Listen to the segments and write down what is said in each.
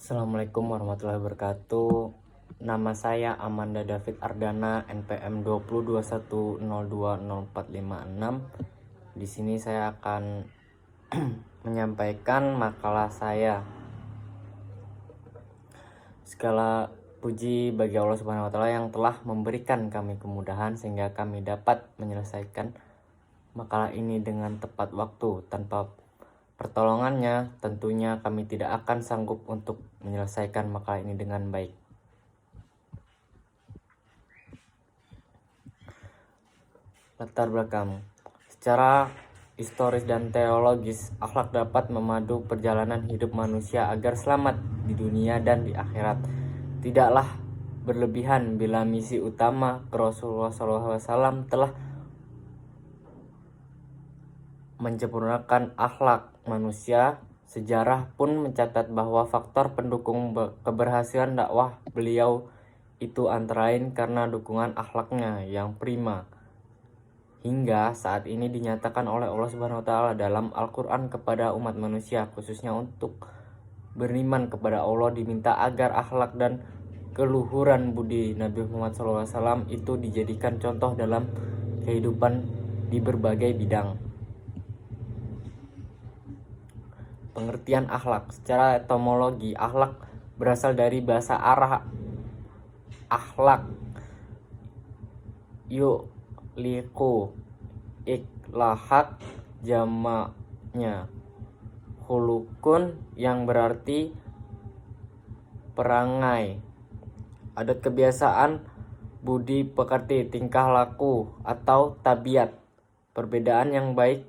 Assalamualaikum warahmatullahi wabarakatuh. Nama saya Amanda David Ardana, NPM 2021020456. Di sini saya akan menyampaikan makalah saya. Segala puji bagi Allah Subhanahu wa taala yang telah memberikan kami kemudahan sehingga kami dapat menyelesaikan makalah ini dengan tepat waktu. Tanpa pertolongannya, tentunya kami tidak akan sanggup untuk menyelesaikan makalah ini dengan baik. Latar belakang. Secara historis dan teologis, akhlak dapat memadu perjalanan hidup manusia agar selamat di dunia dan di akhirat. Tidaklah berlebihan bila misi utama Rasulullah SAW telah menyempurnakan akhlak manusia. Sejarah pun mencatat bahwa faktor pendukung keberhasilan dakwah beliau itu antara lain karena dukungan akhlaknya yang prima. Hingga saat ini dinyatakan oleh Allah Subhanahu wa taala dalam Al-Qur'an kepada umat manusia, khususnya untuk beriman kepada Allah, diminta agar akhlak dan keluhuran budi Nabi Muhammad SAW itu dijadikan contoh dalam kehidupan di berbagai bidang. Pengertian akhlak. Secara etimologi, akhlak berasal dari bahasa Arab akhlak yu'liqu, ikhlahat jamaknya khulukun yang berarti perangai, adat kebiasaan, budi pekerti, tingkah laku atau tabiat, perbedaan yang baik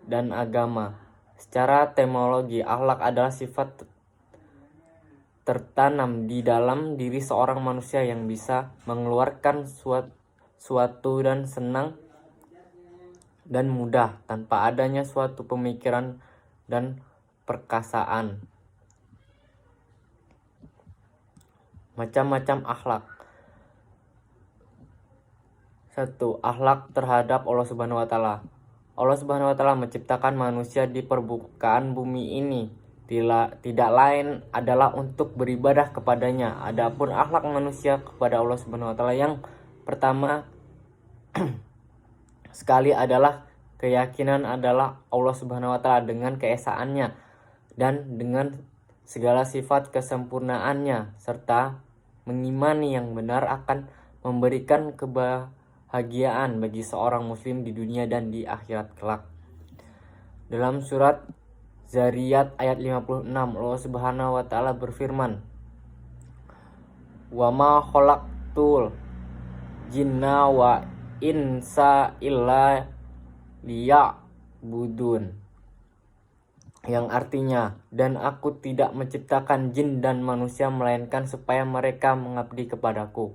dan agama. Secara etimologi, akhlak adalah sifat tertanam di dalam diri seorang manusia yang bisa mengeluarkan suatu dan senang dan mudah tanpa adanya suatu pemikiran dan perkasaan. Macam-macam akhlak. 1. Akhlak terhadap Allah Subhanahu wa taala. Allah Subhanahu wa taala menciptakan manusia di permukaan bumi ini tidak lain adalah untuk beribadah kepadanya. Adapun akhlak manusia kepada Allah Subhanahu wa taala yang pertama sekali adalah keyakinan adalah Allah Subhanahu wa taala dengan keesaannya dan dengan segala sifat kesempurnaannya, serta mengimani yang benar akan memberikan kebahagiaan bagi seorang muslim di dunia dan di akhirat kelak. Dalam surat Zariyat ayat 56, Allah Subhanahu wa taala berfirman, "Wa ma khalaqtul jinna wa insa illa liya'budun." Yang artinya, dan aku tidak menciptakan jin dan manusia melainkan supaya mereka mengabdi kepadaku.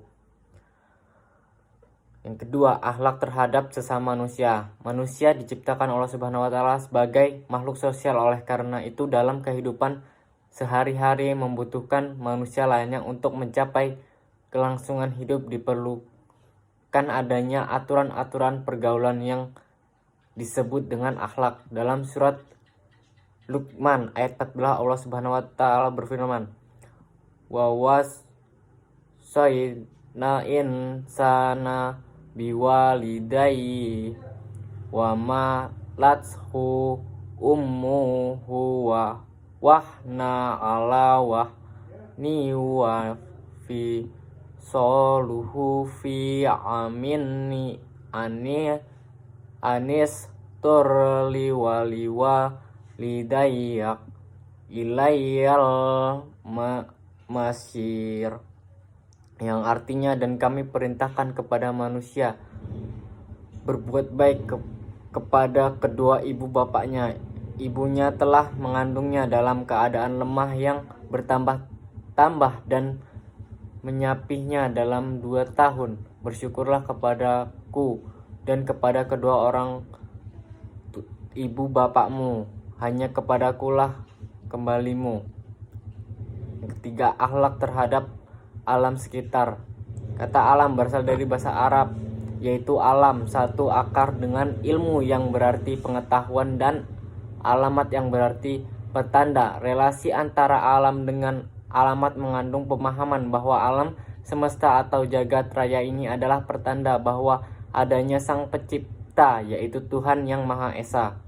Yang kedua, akhlak terhadap sesama manusia. Manusia diciptakan Allah Subhanahu wa taala sebagai makhluk sosial, oleh karena itu dalam kehidupan sehari-hari membutuhkan manusia lainnya. Untuk mencapai kelangsungan hidup diperlukan adanya aturan-aturan pergaulan yang disebut dengan akhlak. Dalam surat Luqman ayat 14, Allah Subhanahu wa taala berfirman, "Wa wasaina insana biwalidayhi wa ma lathu ummuhu wa wahna ala wahni wa fi soluhu fi amini anis turli waliwa lidayak ilayal masir. Yang artinya, dan kami perintahkan kepada manusia berbuat baik kepada kedua ibu bapaknya. Ibunya telah mengandungnya dalam keadaan lemah yang bertambah-tambah dan menyapihnya dalam 2 tahun. Bersyukurlah kepadaku dan kepada kedua orang ibu bapakmu, hanya kepadakulah kembalimu. Yang ketiga, akhlak terhadap alam sekitar. Kata alam berasal dari bahasa Arab, yaitu alam, satu akar dengan ilmu yang berarti pengetahuan, dan alamat yang berarti petanda. Relasi antara alam dengan alamat mengandung pemahaman bahwa alam semesta atau jagat raya ini adalah pertanda bahwa adanya Sang Pencipta, yaitu Tuhan yang Maha Esa.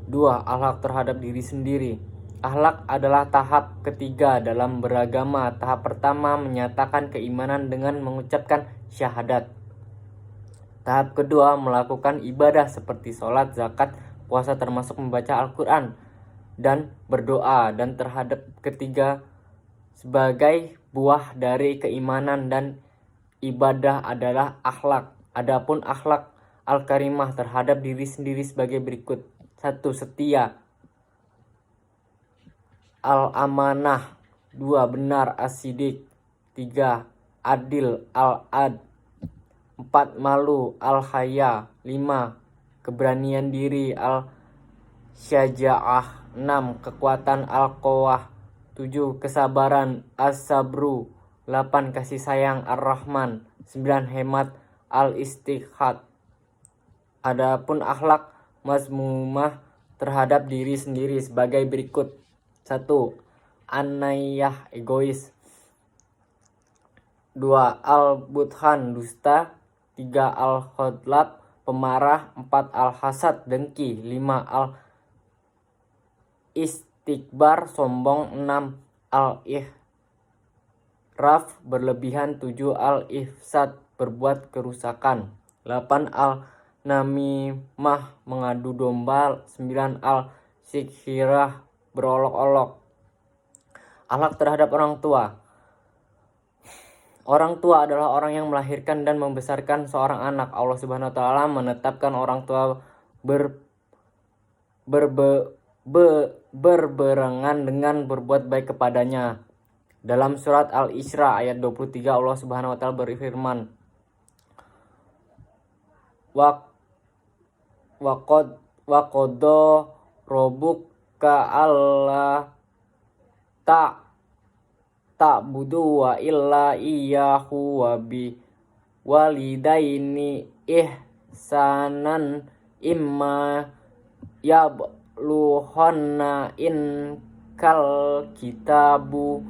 Dua, akhlak terhadap diri sendiri. Akhlak adalah tahap ketiga dalam beragama. Tahap pertama menyatakan keimanan dengan mengucapkan syahadat. Tahap kedua melakukan ibadah seperti sholat, zakat, puasa termasuk membaca Al-Quran dan berdoa. Dan terhadap ketiga sebagai buah dari keimanan dan ibadah adalah akhlak. Adapun akhlak al-karimah terhadap diri sendiri sebagai berikut. 1. Setia, al-amanah. 2. Benar, as-sidik. 3. Adil, al-ad. 4. Malu, al-haya. 5. Keberanian diri, al-syaja'ah. 6. Kekuatan, al-qawah. 7. Kesabaran, as-sabru. 8. Kasih sayang, ar-rahman. 9. Hemat, al-istighad. Adapun akhlak mazmumah terhadap diri sendiri sebagai berikut. 1. Anayah, egois. 2. Al-budhan, dusta. 3. Al-khodlab, pemarah. 4. Al-hasad, dengki. 5. Al-istikbar, sombong. 6. Al-ihraf, berlebihan. 7. Al-ifsad, berbuat kerusakan. 8. Al-namimah, mengadu domba. 9. Al-sikhirah, berolok-olok. Akhlak terhadap orang tua. Orang tua adalah orang yang melahirkan dan membesarkan seorang anak. Allah Subhanahu wa taala menetapkan orang tua berbarengan dengan berbuat baik kepadanya. Dalam surat Al-Isra ayat 23 Allah Subhanahu wa taala berfirman, Waqadha rabbuka alla ta'budu wa illa iyyahu wa bi walidaini ihsanan imma yablughanna kal kitabu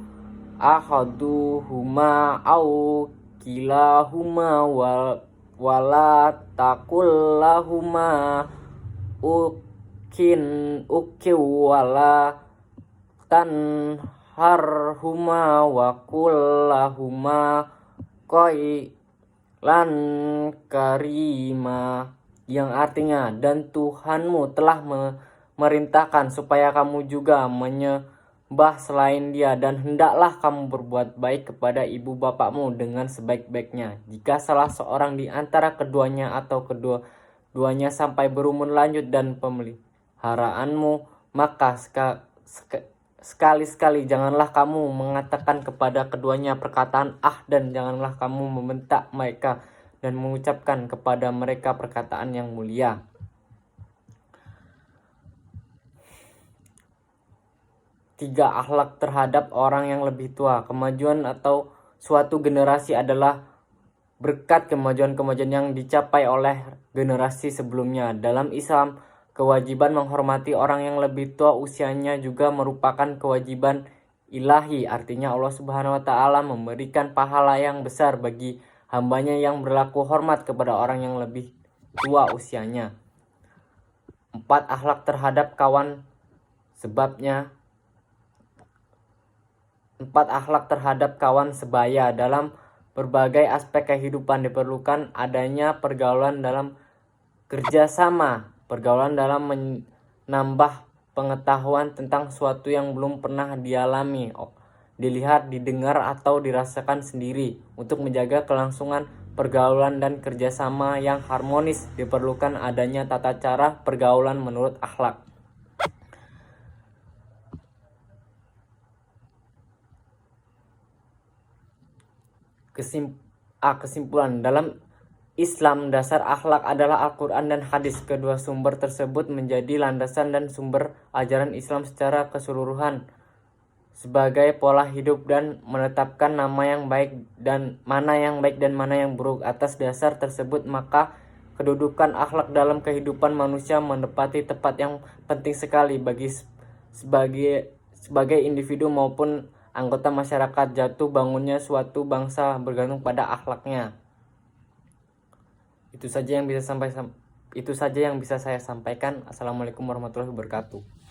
ahaduhuma au kilahuma wala takullahuma wala tanharhuma wa kullahuma qailan karima, yang artinya, dan Tuhanmu telah memerintahkan supaya kamu juga menyembah selain Dia, dan hendaklah kamu berbuat baik kepada ibu bapakmu dengan sebaik-baiknya. Jika salah seorang di antara keduanya atau kedua-duanya sampai berumur lanjut dan pemeliharaanmu, maka sekali-sekali janganlah kamu mengatakan kepada keduanya perkataan dan janganlah kamu membentak mereka dan mengucapkan kepada mereka perkataan yang mulia. 3. Akhlak terhadap orang yang lebih tua. Kemajuan atau suatu generasi adalah berkat kemajuan-kemajuan yang dicapai oleh generasi sebelumnya. Dalam Islam, kewajiban menghormati orang yang lebih tua usianya juga merupakan kewajiban ilahi. Artinya Allah Subhanahu wa taala memberikan pahala yang besar bagi hambanya yang berlaku hormat kepada orang yang lebih tua usianya. 4. Akhlak terhadap kawan sebabnya. 4. Akhlak terhadap kawan sebaya. Dalam berbagai aspek kehidupan diperlukan adanya pergaulan dalam kerjasama. Pergaulan dalam menambah pengetahuan tentang sesuatu yang belum pernah dialami, dilihat, didengar, atau dirasakan sendiri. Untuk menjaga kelangsungan pergaulan dan kerjasama yang harmonis, diperlukan adanya tata cara pergaulan menurut akhlak. Kesimpulan, dalam Islam, dasar akhlak adalah Al-Quran dan hadis. Kedua sumber tersebut menjadi landasan dan sumber ajaran Islam secara keseluruhan. sebagai pola hidup dan menetapkan nama yang baik dan mana yang buruk. Atas dasar tersebut, maka kedudukan akhlak dalam kehidupan manusia menempati tempat yang penting sekali bagi sebagai individu maupun anggota masyarakat. Jatuh bangunnya suatu bangsa bergantung pada akhlaknya. Itu saja yang bisa saya sampaikan. Assalamualaikum warahmatullahi wabarakatuh.